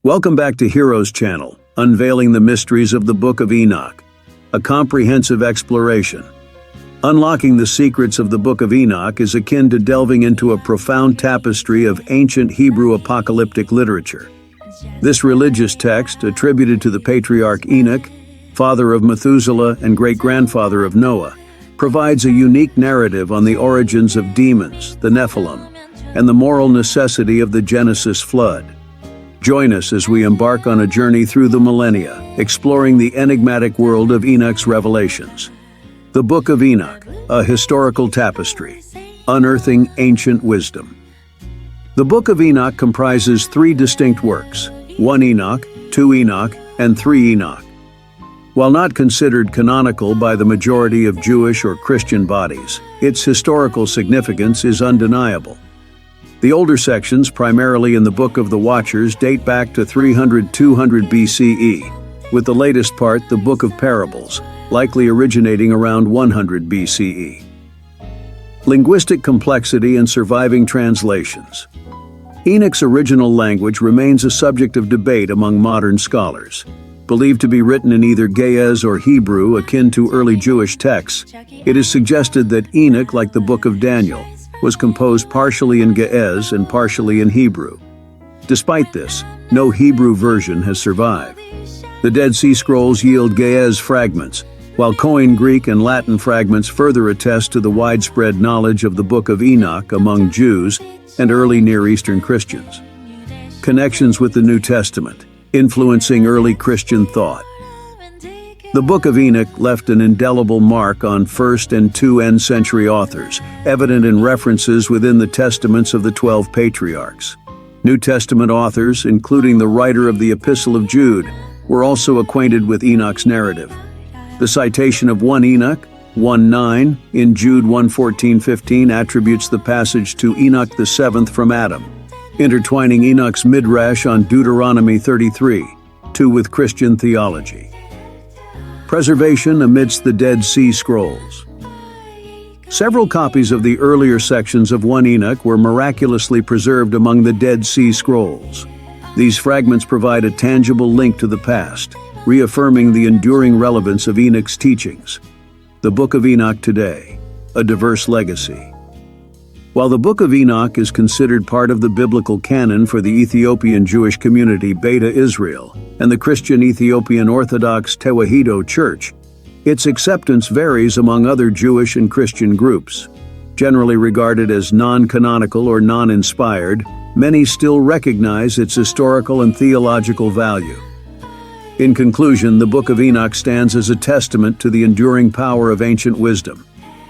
Welcome back to Heroes Channel, unveiling the mysteries of the Book of Enoch, a comprehensive exploration. Unlocking the secrets of the Book of Enoch is akin to delving into a profound tapestry of ancient Hebrew apocalyptic literature. This religious text, attributed to the patriarch Enoch, father of Methuselah and great-grandfather of Noah, provides a unique narrative on the origins of demons, the Nephilim, and the moral necessity of the Genesis flood. Join us as we embark on a journey through the millennia, exploring the enigmatic world of Enoch's revelations. The Book of Enoch, a historical tapestry, unearthing ancient wisdom. The Book of Enoch comprises three distinct works: 1 Enoch, 2 Enoch, and 3 Enoch. While not considered canonical by the majority of Jewish or Christian bodies, its historical significance is undeniable. The older sections, primarily in the Book of the Watchers, date back to 300–200 BCE, with the latest part, the Book of Parables, likely originating around 100 BCE. Linguistic complexity and surviving translations. Enoch's original language remains a subject of debate among modern scholars. Believed to be written in either Ge'ez or Hebrew, akin to early Jewish texts, it is suggested that Enoch, like the Book of Daniel, was composed partially in Ge'ez and partially in Hebrew. Despite this, no Hebrew version has survived. The Dead Sea Scrolls yield Ge'ez fragments, while Koine Greek and Latin fragments further attest to the widespread knowledge of the Book of Enoch among Jews and early Near Eastern Christians. Connections with the New Testament, influencing early Christian thought. The Book of Enoch left an indelible mark on 1st and 2nd century authors, evident in references within the testaments of the 12 patriarchs. New Testament authors, including the writer of the Epistle of Jude, were also acquainted with Enoch's narrative. The citation of 1 Enoch, 1:9, in Jude 1:14–15 attributes the passage to Enoch the seventh from Adam, intertwining Enoch's midrash on Deuteronomy 33, with Christian theology. Preservation amidst the Dead Sea Scrolls. Several copies of the earlier sections of 1 Enoch were miraculously preserved among the Dead Sea Scrolls. These fragments provide a tangible link to the past, reaffirming the enduring relevance of Enoch's teachings. The Book of Enoch today, a diverse legacy. While the Book of Enoch is considered part of the biblical canon for the Ethiopian Jewish community Beta Israel and the Christian Ethiopian Orthodox Tewahedo Church, its acceptance varies among other Jewish and Christian groups. Generally regarded as non-canonical or non-inspired, many still recognize its historical and theological value. In conclusion, the Book of Enoch stands as a testament to the enduring power of ancient wisdom.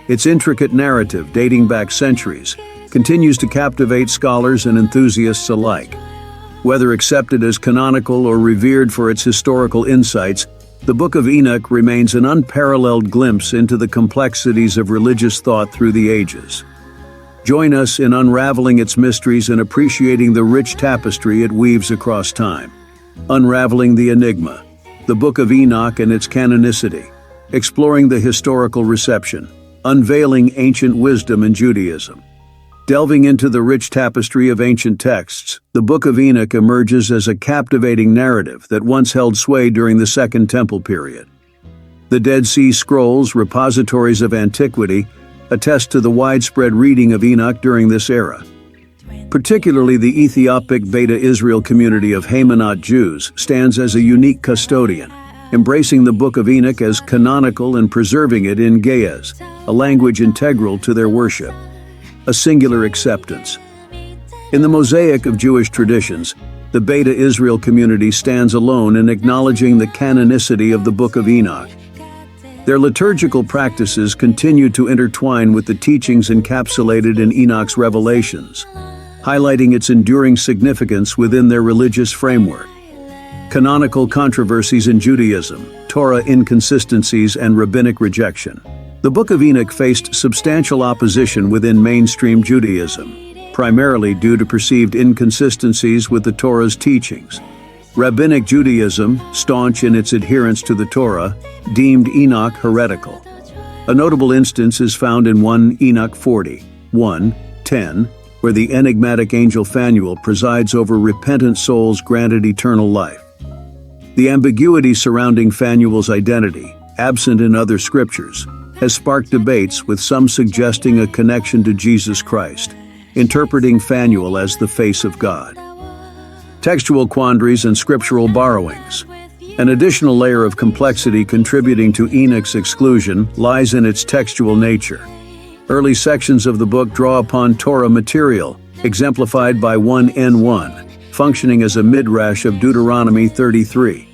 Its intricate narrative, dating back centuries, continues to captivate scholars and enthusiasts alike. Whether accepted as canonical or revered for its historical insights, the Book of Enoch remains an unparalleled glimpse into the complexities of religious thought through the ages. Join us in unraveling its mysteries and appreciating the rich tapestry it weaves across time. Unraveling the enigma, the Book of Enoch and its canonicity, exploring the historical reception, unveiling ancient wisdom in Judaism. Delving into the rich tapestry of ancient texts, the Book of Enoch emerges as a captivating narrative that once held sway during the Second Temple period. The Dead Sea Scrolls, repositories of antiquity, attest to the widespread reading of Enoch during this era. Particularly the Ethiopic Beta Israel community of Haymanot Jews stands as a unique custodian, embracing the Book of Enoch as canonical and preserving it in Ge'ez, a language integral to their worship. A singular acceptance. In the mosaic of Jewish traditions, the Beta Israel community stands alone in acknowledging the canonicity of the Book of Enoch. Their liturgical practices continue to intertwine with the teachings encapsulated in Enoch's revelations, highlighting its enduring significance within their religious framework. Canonical controversies in Judaism, Torah inconsistencies, and rabbinic rejection. The Book of Enoch faced substantial opposition within mainstream Judaism, primarily due to perceived inconsistencies with the Torah's teachings. Rabbinic Judaism, staunch in its adherence to the Torah, deemed Enoch heretical. A notable instance is found in 1 Enoch 40, 1:10, where the enigmatic angel Phanuel presides over repentant souls granted eternal life. The ambiguity surrounding Phanuel's identity, absent in other scriptures, has sparked debates, with some suggesting a connection to Jesus Christ, interpreting Phanuel as the face of God. Textual quandaries and scriptural borrowings. An additional layer of complexity contributing to Enoch's exclusion lies in its textual nature. Early sections of the book draw upon Torah material, exemplified by 1:1, functioning as a midrash of Deuteronomy 33.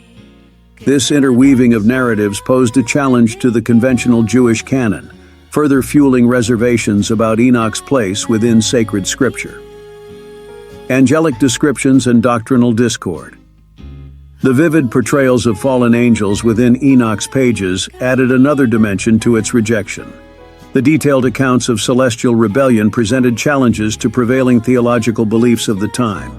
This interweaving of narratives posed a challenge to the conventional Jewish canon, further fueling reservations about Enoch's place within sacred scripture. Angelic descriptions and doctrinal discord. The vivid portrayals of fallen angels within Enoch's pages added another dimension to its rejection. The detailed accounts of celestial rebellion presented challenges to prevailing theological beliefs of the time.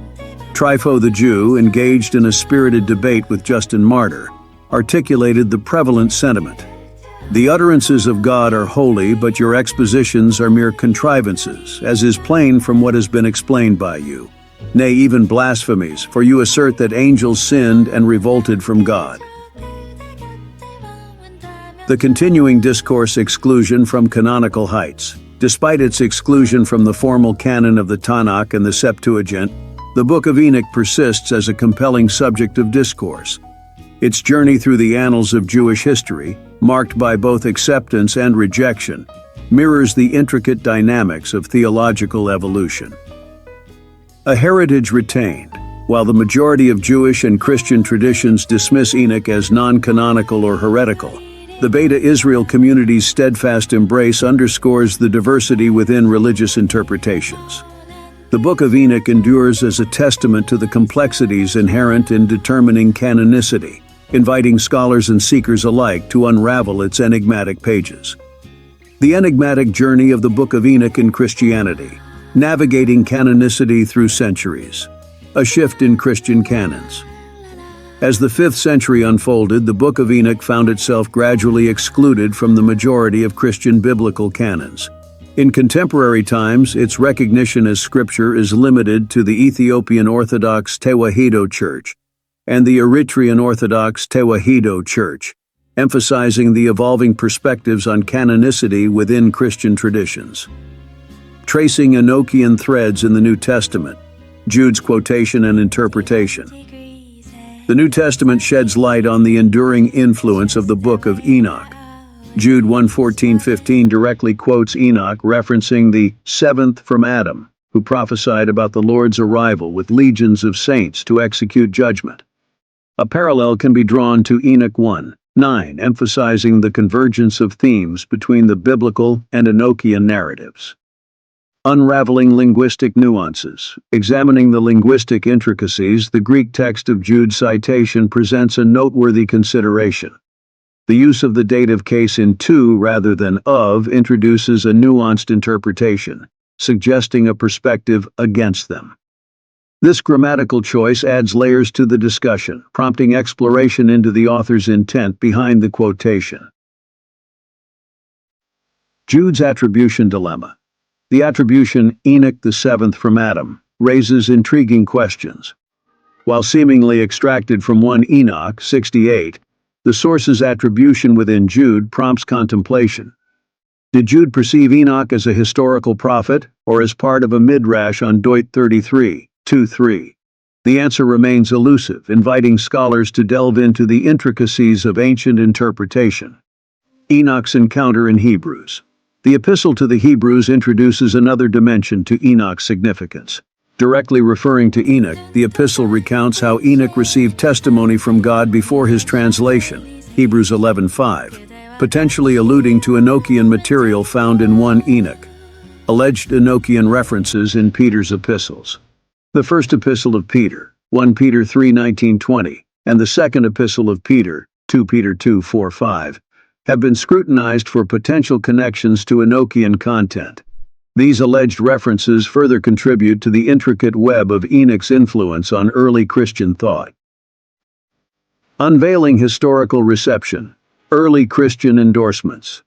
Trypho the Jew, engaged in a spirited debate with Justin Martyr, articulated the prevalent sentiment: "The utterances of God are holy, but your expositions are mere contrivances, as is plain from what has been explained by you. Nay, even blasphemies, for you assert that angels sinned and revolted from God." The continuing discourse exclusion from canonical heights. Despite its exclusion from the formal canon of the Tanakh and the Septuagint, the Book of Enoch persists as a compelling subject of discourse. Its journey through the annals of Jewish history, marked by both acceptance and rejection, mirrors the intricate dynamics of theological evolution. A heritage retained. While the majority of Jewish and Christian traditions dismiss Enoch as non-canonical or heretical, the Beta Israel community's steadfast embrace underscores the diversity within religious interpretations. The Book of Enoch endures as a testament to the complexities inherent in determining canonicity, inviting scholars and seekers alike to unravel its enigmatic pages. The enigmatic journey of the Book of Enoch in Christianity, navigating canonicity through centuries. A shift in Christian canons. As the 5th century unfolded, the Book of Enoch found itself gradually excluded from the majority of Christian biblical canons. In contemporary times, its recognition as scripture is limited to the Ethiopian Orthodox Tewahedo Church and the Eritrean Orthodox Tewahedo Church, emphasizing the evolving perspectives on canonicity within Christian traditions. Tracing Enochian threads in the New Testament. Jude's quotation and interpretation. The New Testament sheds light on the enduring influence of the Book of Enoch. Jude 1:14-15 directly quotes Enoch, referencing the seventh from Adam, who prophesied about the Lord's arrival with legions of saints to execute judgment. A parallel can be drawn to Enoch 1:9, emphasizing the convergence of themes between the biblical and Enochian narratives. Unraveling linguistic nuances. Examining the linguistic intricacies, the Greek text of Jude's citation presents a noteworthy consideration. The use of the dative case in to rather than of introduces a nuanced interpretation, suggesting a perspective against them. This grammatical choice adds layers to the discussion, prompting exploration into the author's intent behind the quotation. Jude's attribution dilemma. The attribution, Enoch the seventh from Adam, raises intriguing questions. While seemingly extracted from 1 Enoch 68, the source's attribution within Jude prompts contemplation. Did Jude perceive Enoch as a historical prophet, or as part of a midrash on Deut 33:2-3? The answer remains elusive, inviting scholars to delve into the intricacies of ancient interpretation. Enoch's encounter in Hebrews. The Epistle to the Hebrews introduces another dimension to Enoch's significance. Directly referring to Enoch, the epistle recounts how Enoch received testimony from God before his translation, Hebrews 11:5, potentially alluding to Enochian material found in 1 Enoch. Alleged Enochian references in Peter's epistles. The first epistle of Peter, 1 Peter 3:19-20, and the second epistle of Peter, 2 Peter 2:4-5, have been scrutinized for potential connections to Enochian content. These alleged references further contribute to the intricate web of Enoch's influence on early Christian thought. Unveiling historical reception. Early Christian endorsements.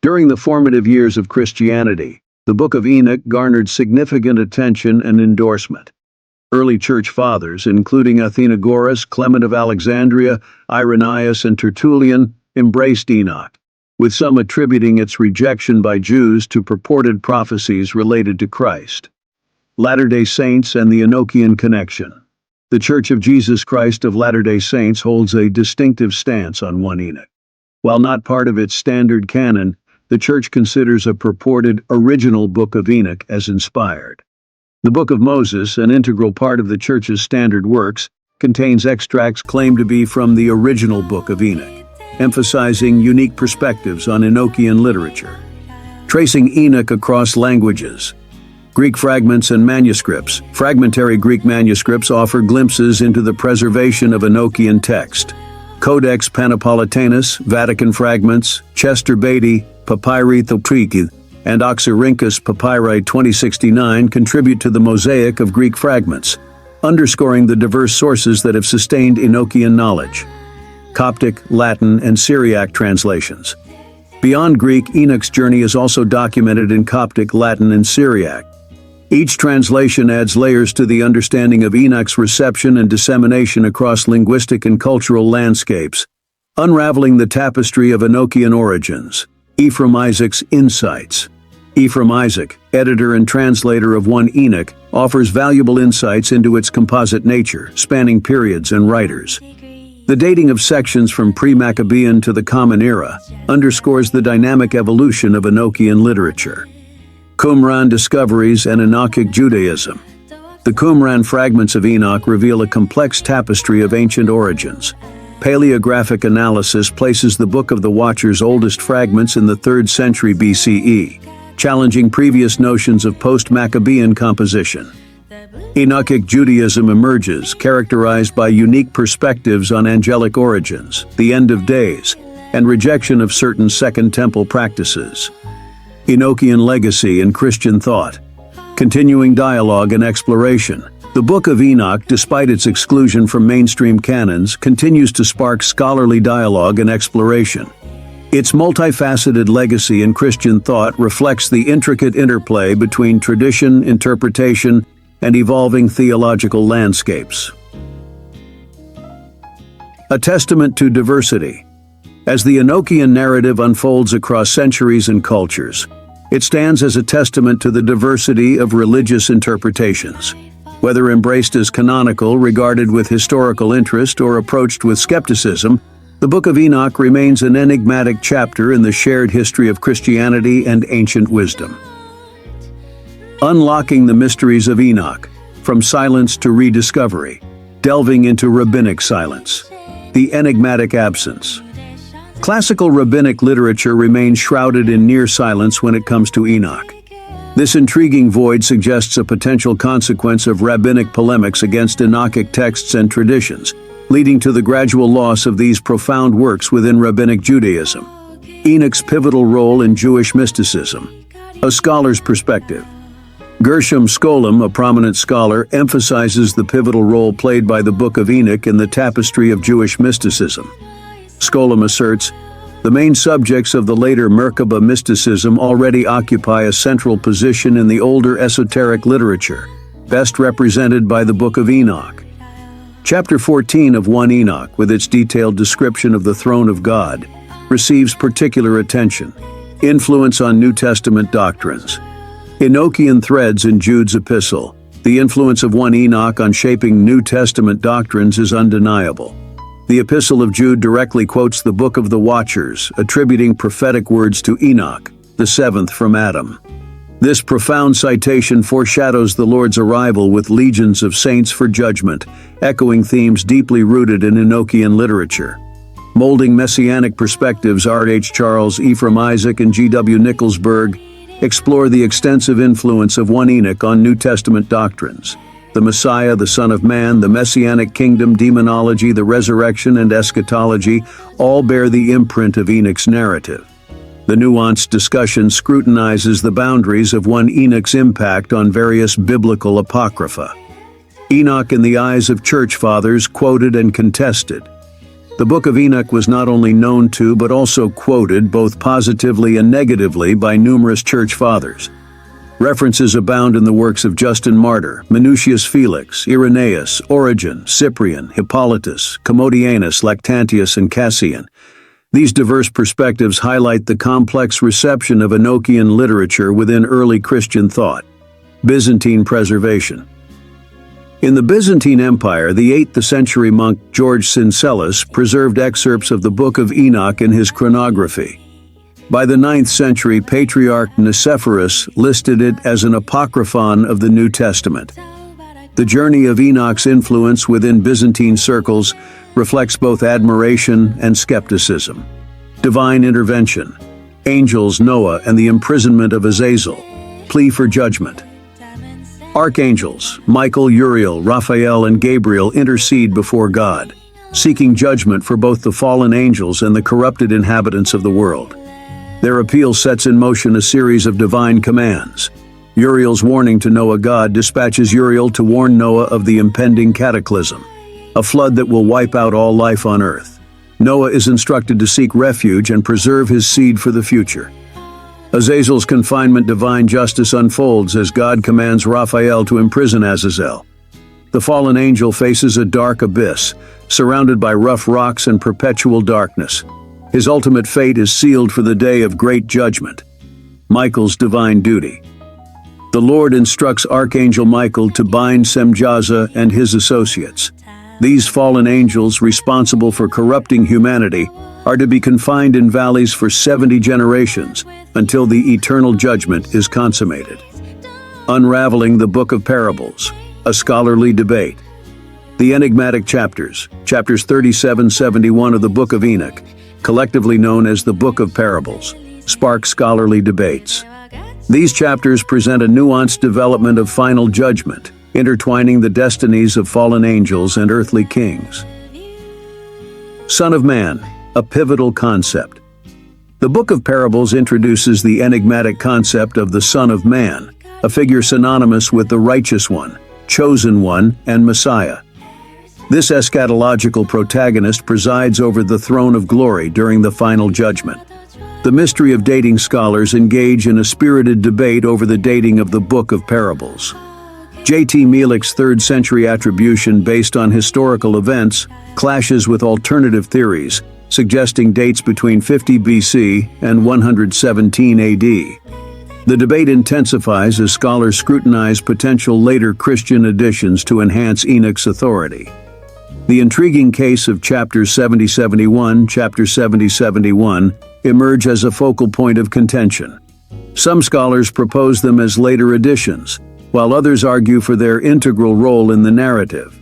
During the formative years of Christianity, The Book of Enoch garnered significant attention and endorsement. Early church fathers, including Athenagoras, Clement of Alexandria, Irenaeus, and Tertullian, embraced Enoch, with some attributing its rejection by Jews to purported prophecies related to Christ. Latter-day Saints and the Enochian connection. The Church of Jesus Christ of Latter-day Saints holds a distinctive stance on 1 Enoch. While not part of its standard canon, the Church considers a purported original Book of Enoch as inspired. The Book of Moses, an integral part of the Church's standard works, contains extracts claimed to be from the original Book of Enoch, emphasizing unique perspectives on Enochian literature. Tracing Enoch across languages. Greek fragments and manuscripts. Fragmentary Greek manuscripts offer glimpses into the preservation of Enochian text. Codex Panapolitanus, Vatican fragments, Chester Beatty, Papyri Thotriki, and Oxyrhynchus Papyri 2069 contribute to the mosaic of Greek fragments, underscoring the diverse sources that have sustained Enochian knowledge. Coptic, Latin, and Syriac translations. Beyond Greek, Enoch's journey is also documented in Coptic, Latin, and Syriac. Each translation adds layers to the understanding of Enoch's reception and dissemination across linguistic and cultural landscapes, unraveling the tapestry of Enochian origins. Ephraim Isaac's Insights. Ephraim Isaac, editor and translator of 1 Enoch, offers valuable insights into its composite nature, spanning periods and writers. The dating of sections from pre-Maccabean to the Common Era underscores the dynamic evolution of Enochian literature. Qumran Discoveries and Enochic Judaism. The Qumran fragments of Enoch reveal a complex tapestry of ancient origins. Paleographic analysis places the Book of the Watcher's oldest fragments in the 3rd century BCE, challenging previous notions of post-Maccabean composition. Enochic Judaism emerges, characterized by unique perspectives on angelic origins, the end of days, and rejection of certain Second Temple practices. Enochian legacy in Christian thought. Continuing dialogue and exploration. The Book of Enoch, despite its exclusion from mainstream canons, continues to spark scholarly dialogue and exploration. Its multifaceted legacy in Christian thought reflects the intricate interplay between tradition, interpretation, and evolving theological landscapes. A testament to diversity. As the Enochian narrative unfolds across centuries and cultures, it stands as a testament to the diversity of religious interpretations. Whether embraced as canonical, regarded with historical interest, or approached with skepticism, the Book of Enoch remains an enigmatic chapter in the shared history of Christianity and ancient wisdom. Unlocking the mysteries of Enoch, from silence to rediscovery, delving into rabbinic silence. The enigmatic absence. Classical rabbinic literature remains shrouded in near silence when it comes to Enoch. This intriguing void suggests a potential consequence of rabbinic polemics against Enochic texts and traditions, leading to the gradual loss of these profound works within rabbinic Judaism. Enoch's pivotal role in Jewish mysticism. A scholar's perspective. Gershom Scholem, a prominent scholar, emphasizes the pivotal role played by the Book of Enoch in the tapestry of Jewish mysticism. Scholem asserts, the main subjects of the later Merkabah mysticism already occupy a central position in the older esoteric literature, best represented by the Book of Enoch. Chapter 14 of 1 Enoch, with its detailed description of the throne of God, receives particular attention. Influence on New Testament doctrines. Enochian threads in Jude's epistle. The influence of 1 Enoch on shaping New Testament doctrines is undeniable. The Epistle of Jude directly quotes the Book of the Watchers, attributing prophetic words to Enoch, the seventh from Adam. This profound citation foreshadows the Lord's arrival with legions of saints for judgment, echoing themes deeply rooted in Enochian literature. Molding messianic perspectives, R.H. Charles, Ephraim Isaac, and G.W. Nicholsburg explore the extensive influence of 1 Enoch on New Testament doctrines. The Messiah, the Son of Man, the Messianic Kingdom, demonology, the resurrection, and eschatology all bear the imprint of Enoch's narrative. The nuanced discussion scrutinizes the boundaries of 1 Enoch's impact on various biblical apocrypha. Enoch in the eyes of church fathers, quoted and contested. The Book of Enoch was not only known to but also quoted both positively and negatively by numerous church fathers. References abound in the works of Justin Martyr, Minucius Felix, Irenaeus, Origen, Cyprian, Hippolytus, Commodianus, Lactantius, and Cassian. These diverse perspectives highlight the complex reception of Enochian literature within early Christian thought. Byzantine preservation. In the Byzantine Empire, the 8th century monk George Syncellus preserved excerpts of the Book of Enoch in his chronography. By the 9th century, Patriarch Nicephorus listed it as an apocryphon of the New Testament. The journey of Enoch's influence within Byzantine circles reflects both admiration and skepticism. Divine intervention. Angels, Noah, and the imprisonment of Azazel. Plea for judgment. Archangels, Michael, Uriel, Raphael, and Gabriel intercede before God, seeking judgment for both the fallen angels and the corrupted inhabitants of the world. Their appeal sets in motion a series of divine commands. Uriel's warning to Noah. God dispatches Uriel to warn Noah of the impending cataclysm, a flood that will wipe out all life on earth. Noah is instructed to seek refuge and preserve his seed for the future. Azazel's confinement. Divine justice unfolds as God commands Raphael to imprison Azazel. The fallen angel faces a dark abyss, surrounded by rough rocks and perpetual darkness. His ultimate fate is sealed for the day of great judgment. Michael's divine duty. The Lord instructs Archangel Michael to bind Semjaza and his associates. These fallen angels, responsible for corrupting humanity, are to be confined in valleys for 70 generations until the eternal judgment is consummated. Unraveling the Book of Parables, a scholarly debate. The enigmatic chapters 37-71 of the Book of Enoch, collectively known as the Book of Parables, spark scholarly debates. These chapters present a nuanced development of final judgment, intertwining the destinies of fallen angels and earthly kings. Son of Man, a pivotal concept. The Book of Parables introduces the enigmatic concept of the Son of Man, a figure synonymous with the Righteous One, Chosen One, and Messiah. This eschatological protagonist presides over the throne of glory during the final judgment. The mystery of dating scholars engage in a spirited debate over the dating of the Book of Parables. J.T. Mealick's 3rd century attribution based on historical events clashes with alternative theories, suggesting dates between 50 BC and 117 AD. The debate intensifies as scholars scrutinize potential later Christian additions to enhance Enoch's authority. The intriguing case of chapters 70-71 emerge as a focal point of contention. Some scholars propose them as later additions, while others argue for their integral role in the narrative.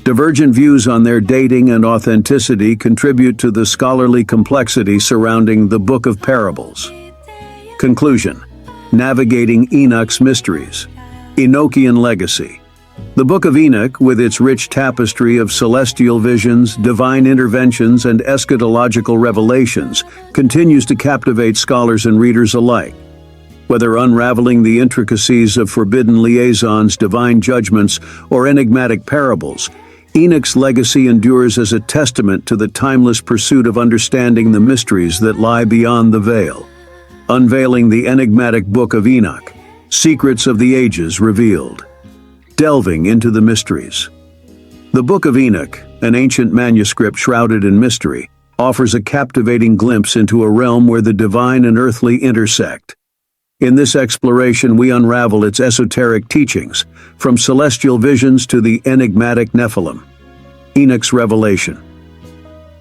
Divergent views on their dating and authenticity contribute to the scholarly complexity surrounding the Book of Parables. Conclusion. Navigating Enoch's mysteries. Enochian legacy. The Book of Enoch, with its rich tapestry of celestial visions, divine interventions, and eschatological revelations, continues to captivate scholars and readers alike. Whether unraveling the intricacies of forbidden liaisons, divine judgments, or enigmatic parables, Enoch's legacy endures as a testament to the timeless pursuit of understanding the mysteries that lie beyond the veil. Unveiling the enigmatic Book of Enoch, secrets of the ages revealed. Delving into the mysteries. The Book of Enoch, an ancient manuscript shrouded in mystery, offers a captivating glimpse into a realm where the divine and earthly intersect. In this exploration, we unravel its esoteric teachings, from celestial visions to the enigmatic Nephilim. Enoch's revelation.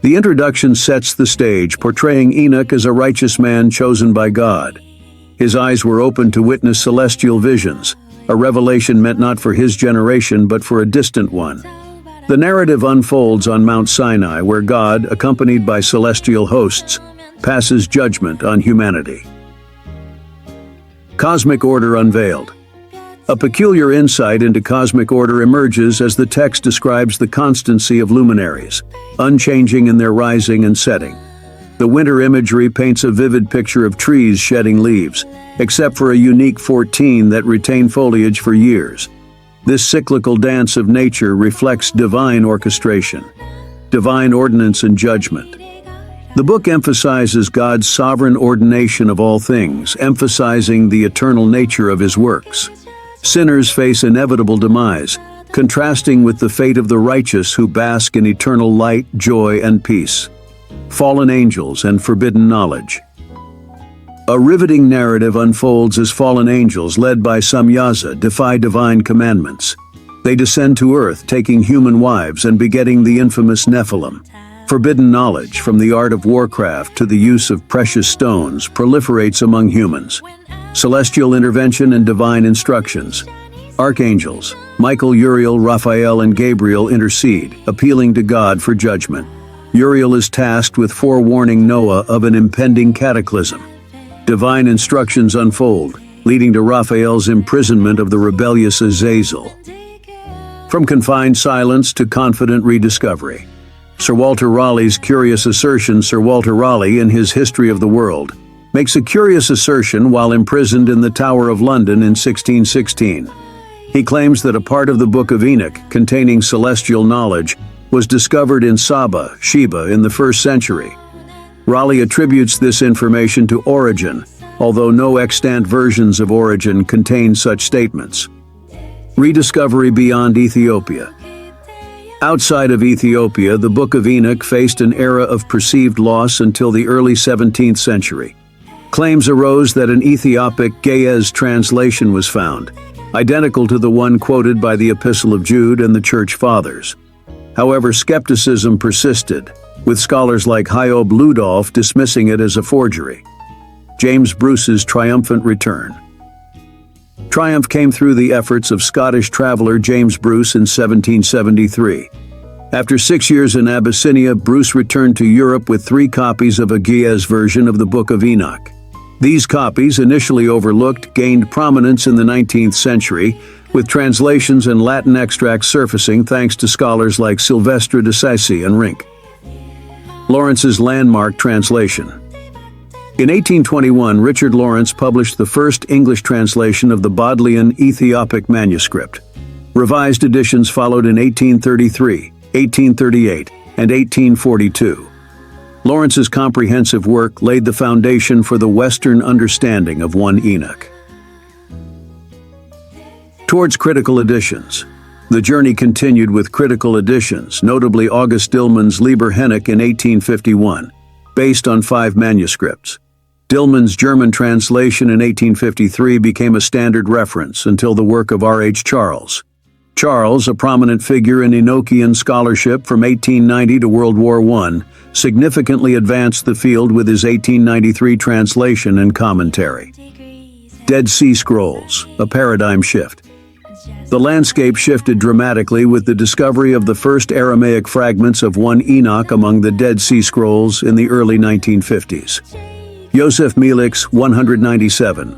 The introduction sets the stage, portraying Enoch as a righteous man chosen by God. His eyes were opened to witness celestial visions, a revelation meant not for his generation but for a distant one. The narrative unfolds on Mount Sinai, where God, accompanied by celestial hosts, passes judgment on humanity. Cosmic Order Unveiled. A peculiar insight into cosmic order emerges as the text describes the constancy of luminaries, unchanging in their rising and setting. The winter imagery paints a vivid picture of trees shedding leaves, except for a unique 14 that retain foliage for years. This cyclical dance of nature reflects divine orchestration, divine ordinance and judgment. The book emphasizes God's sovereign ordination of all things, emphasizing the eternal nature of his works. Sinners face inevitable demise, contrasting with the fate of the righteous who bask in eternal light, joy, and peace. Fallen angels and forbidden knowledge. A riveting narrative unfolds as fallen angels led by Samyaza defy divine commandments. They descend to earth, taking human wives and begetting the infamous Nephilim. Forbidden knowledge, from the art of warcraft to the use of precious stones, proliferates among humans. Celestial intervention and divine instructions. Archangels, Michael, Uriel, Raphael, and Gabriel intercede, appealing to God for judgment. Uriel is tasked with forewarning Noah of an impending cataclysm. Divine instructions unfold, leading to Raphael's imprisonment of the rebellious Azazel. From confined silence to confident rediscovery. Sir Walter Raleigh's curious assertion. Sir Walter Raleigh, in his History of the World, makes a curious assertion while imprisoned in the Tower of London in 1616. He claims that a part of the Book of Enoch, containing celestial knowledge, was discovered in Saba, Sheba, in the 1st century. Raleigh attributes this information to Origen, although no extant versions of Origen contain such statements. Rediscovery beyond Ethiopia. Outside of Ethiopia, the Book of Enoch faced an era of perceived loss until the early 17th century. Claims arose that an Ethiopic Ge'ez translation was found, identical to the one quoted by the Epistle of Jude and the Church Fathers. However, skepticism persisted, with scholars like Hiob Ludolf dismissing it as a forgery. James Bruce's triumphant return. Triumph came through the efforts of Scottish traveller James Bruce in 1773. After 6 years in Abyssinia, Bruce returned to Europe with 3 copies of a Ge'ez version of the Book of Enoch. These copies, initially overlooked, gained prominence in the 19th century, with translations and Latin extracts surfacing thanks to scholars like Silvestre de Sacy and Rink. Lawrence's landmark translation. In 1821, Richard Lawrence published the first English translation of the Bodleian Ethiopic manuscript. Revised editions followed in 1833, 1838, and 1842. Lawrence's comprehensive work laid the foundation for the Western understanding of 1 Enoch. Towards critical editions. The journey continued with critical editions, notably August Dillmann's Liber Hennoch in 1851, based on 5 manuscripts. Dillmann's German translation in 1853 became a standard reference until the work of R.H. Charles. Charles, a prominent figure in Enochian scholarship from 1890 to World War I, significantly advanced the field with his 1893 translation and commentary. Dead Sea Scrolls, a paradigm shift. The landscape shifted dramatically with the discovery of the first Aramaic fragments of 1 Enoch among the Dead Sea Scrolls in the early 1950s. Yosef Melik's 197,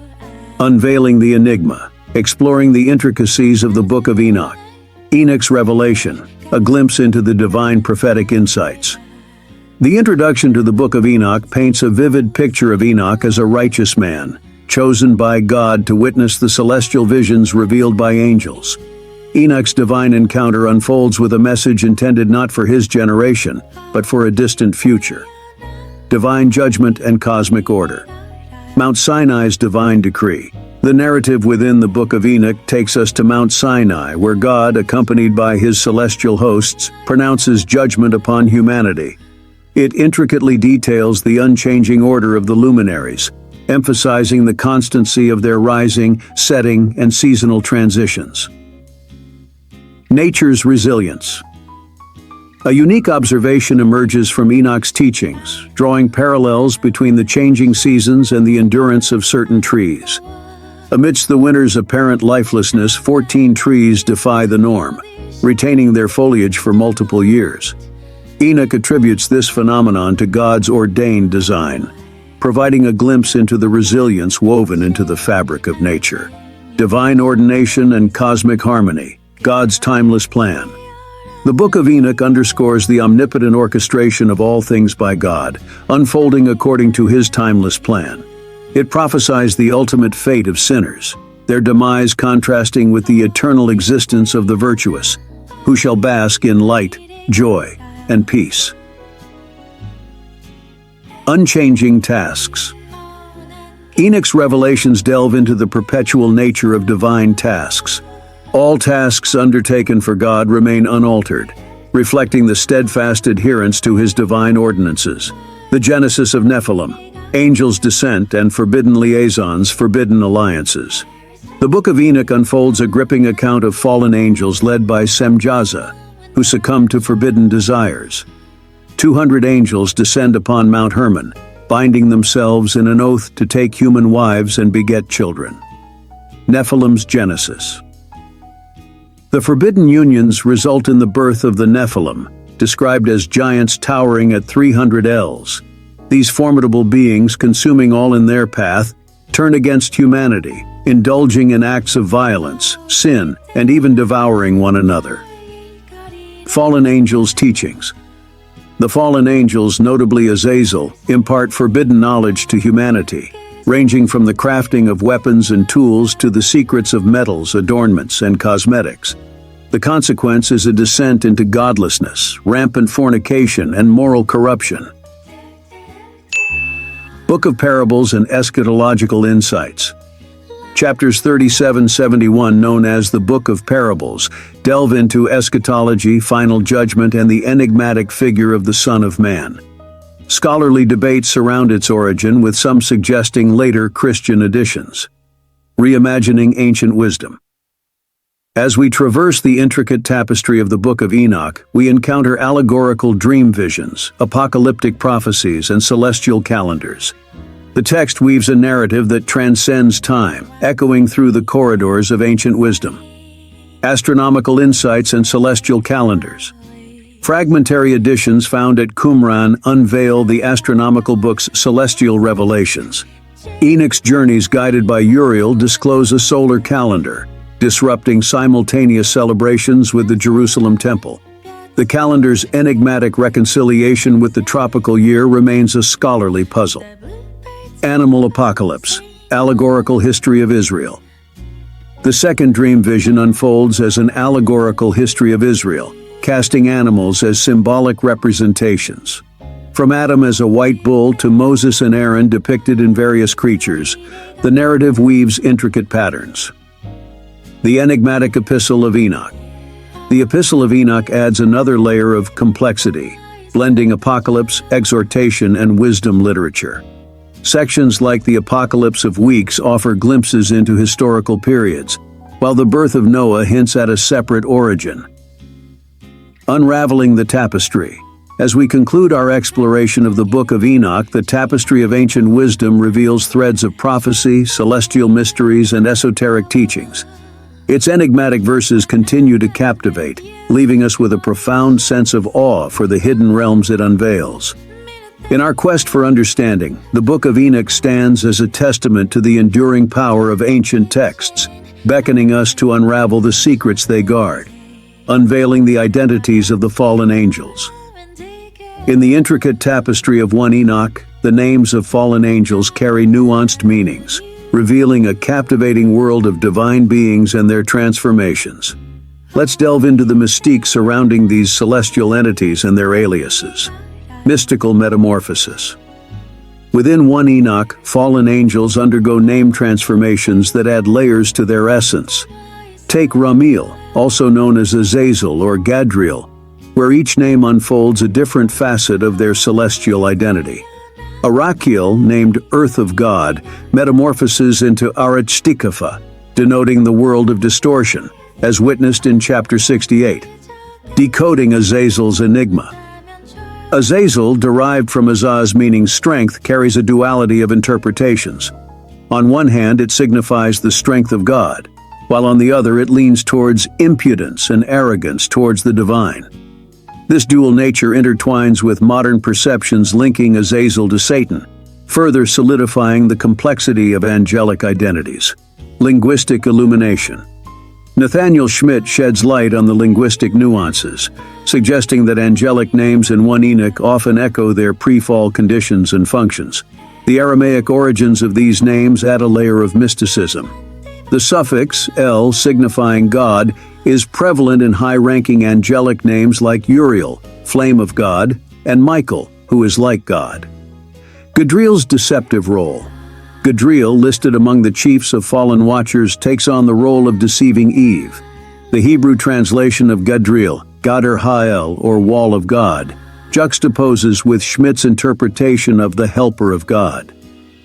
Unveiling the Enigma, exploring the intricacies of the Book of Enoch. Enoch's Revelation, a glimpse into the divine prophetic insights. The introduction to the Book of Enoch paints a vivid picture of Enoch as a righteous man, chosen by God to witness the celestial visions revealed by angels. Enoch's divine encounter unfolds with a message intended not for his generation, but for a distant future. Divine judgment and cosmic order. Mount Sinai's divine decree. The narrative within the Book of Enoch takes us to Mount Sinai, where God, accompanied by his celestial hosts, pronounces judgment upon humanity. It intricately details the unchanging order of the luminaries, emphasizing the constancy of their rising, setting, and seasonal transitions. Nature's resilience. A unique observation emerges from Enoch's teachings, drawing parallels between the changing seasons and the endurance of certain trees. Amidst the winter's apparent lifelessness, 14 trees defy the norm, retaining their foliage for multiple years. Enoch attributes this phenomenon to God's ordained design, providing a glimpse into the resilience woven into the fabric of nature. Divine ordination and cosmic harmony, God's timeless plan. The Book of Enoch underscores the omnipotent orchestration of all things by God, unfolding according to his timeless plan. It prophesies the ultimate fate of sinners, their demise contrasting with the eternal existence of the virtuous, who shall bask in light, joy, and peace. Unchanging tasks. Enoch's revelations delve into the perpetual nature of divine tasks. All tasks undertaken for God remain unaltered, reflecting the steadfast adherence to his divine ordinances. The genesis of Nephilim, angels' descent, and forbidden liaisons, forbidden alliances. The Book of Enoch unfolds a gripping account of fallen angels led by Semjaza, who succumbed to forbidden desires. 200 angels descend upon Mount Hermon, binding themselves in an oath to take human wives and beget children. Nephilim's genesis. The forbidden unions result in the birth of the Nephilim, described as giants towering at 300 ells. These formidable beings, consuming all in their path, turn against humanity, indulging in acts of violence, sin, and even devouring one another. Fallen angels' teachings. The fallen angels, notably Azazel, impart forbidden knowledge to humanity, ranging from the crafting of weapons and tools to the secrets of metals, adornments, and cosmetics. The consequence is a descent into godlessness, rampant fornication, and moral corruption. Book of Parables and Eschatological Insights. Chapters 37-71, known as the Book of Parables, delve into eschatology, final judgment, and the enigmatic figure of the Son of Man. Scholarly debates surround its origin, with some suggesting later Christian additions. Reimagining ancient wisdom. As we traverse the intricate tapestry of the Book of Enoch, we encounter allegorical dream visions, apocalyptic prophecies, and celestial calendars. The text weaves a narrative that transcends time, echoing through the corridors of ancient wisdom. Astronomical insights and celestial calendars. Fragmentary editions found at Qumran unveil the astronomical book's celestial revelations. Enoch's journeys guided by Uriel disclose a solar calendar, disrupting simultaneous celebrations with the Jerusalem temple. The calendar's enigmatic reconciliation with the tropical year remains a scholarly puzzle. Animal apocalypse, allegorical history of Israel. The second dream vision unfolds as an allegorical history of Israel, casting animals as symbolic representations. From Adam as a white bull to Moses and Aaron depicted in various creatures, the narrative weaves intricate patterns. The enigmatic Epistle of Enoch. The Epistle of Enoch adds another layer of complexity, blending apocalypse, exhortation, and wisdom literature. Sections like the Apocalypse of Weeks offer glimpses into historical periods, while the birth of Noah hints at a separate origin. Unraveling the tapestry. As we conclude our exploration of the Book of Enoch, the tapestry of ancient wisdom reveals threads of prophecy, celestial mysteries, and esoteric teachings. Its enigmatic verses continue to captivate, leaving us with a profound sense of awe for the hidden realms it unveils. In our quest for understanding, the Book of Enoch stands as a testament to the enduring power of ancient texts, beckoning us to unravel the secrets they guard, unveiling the identities of the fallen angels. In the intricate tapestry of one Enoch, the names of fallen angels carry nuanced meanings, revealing a captivating world of divine beings and their transformations. Let's delve into the mystique surrounding these celestial entities and their aliases. Mystical metamorphosis. Within one Enoch, fallen angels undergo name transformations that add layers to their essence. Take Ramiel, also known as Azazel or Gadriel, where each name unfolds a different facet of their celestial identity. Arachiel, named Earth of God, metamorphoses into Arachtikapha, denoting the world of distortion, as witnessed in chapter 68. Decoding Azazel's enigma. Azazel, derived from Azaz meaning strength, carries a duality of interpretations. On one hand, it signifies the strength of God, while on the other it leans towards impudence and arrogance towards the divine. This dual nature intertwines with modern perceptions linking Azazel to Satan, further solidifying the complexity of angelic identities. Linguistic illumination. Nathaniel Schmidt sheds light on the linguistic nuances, suggesting that angelic names in one Enoch often echo their pre-fall conditions and functions. The Aramaic origins of these names add a layer of mysticism. The suffix El, signifying God, is prevalent in high-ranking angelic names like Uriel, flame of God, and Michael, who is like God. Gadriel's deceptive role. Gadriel, listed among the chiefs of fallen watchers, takes on the role of deceiving Eve. The Hebrew translation of Gadriel, Gader Ha'el, or Wall of God, juxtaposes with Schmidt's interpretation of the Helper of God.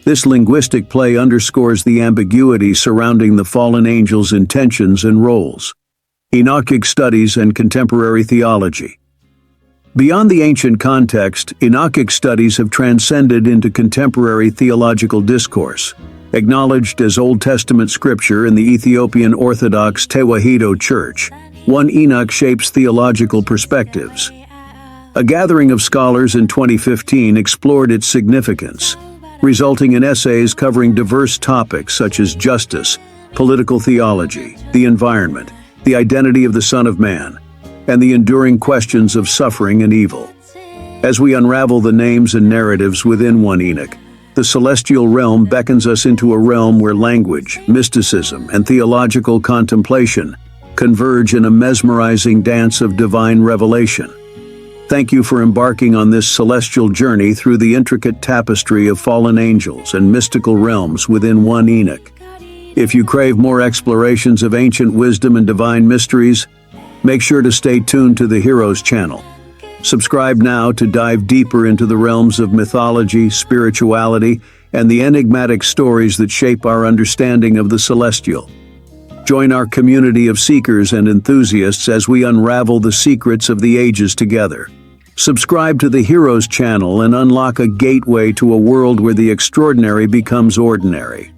This linguistic play underscores the ambiguity surrounding the fallen angel's intentions and roles. Enochic studies and contemporary theology. Beyond the ancient context, Enochic studies have transcended into contemporary theological discourse. Acknowledged as Old Testament scripture in the Ethiopian Orthodox Tewahedo Church, 1 Enoch shapes theological perspectives. A gathering of scholars in 2015 explored its significance, resulting in essays covering diverse topics such as justice, political theology, the environment, the identity of the Son of Man, and the enduring questions of suffering and evil. As we unravel the names and narratives within 1 Enoch, the celestial realm beckons us into a realm where language, mysticism, and theological contemplation converge in a mesmerizing dance of divine revelation. Thank you for embarking on this celestial journey through the intricate tapestry of fallen angels and mystical realms within 1 Enoch. If you crave more explorations of ancient wisdom and divine mysteries, make sure to stay tuned to the Heroes channel. Subscribe now to dive deeper into the realms of mythology, spirituality, and the enigmatic stories that shape our understanding of the celestial. Join our community of seekers and enthusiasts as we unravel the secrets of the ages together. Subscribe to the Heroes channel and unlock a gateway to a world where the extraordinary becomes ordinary.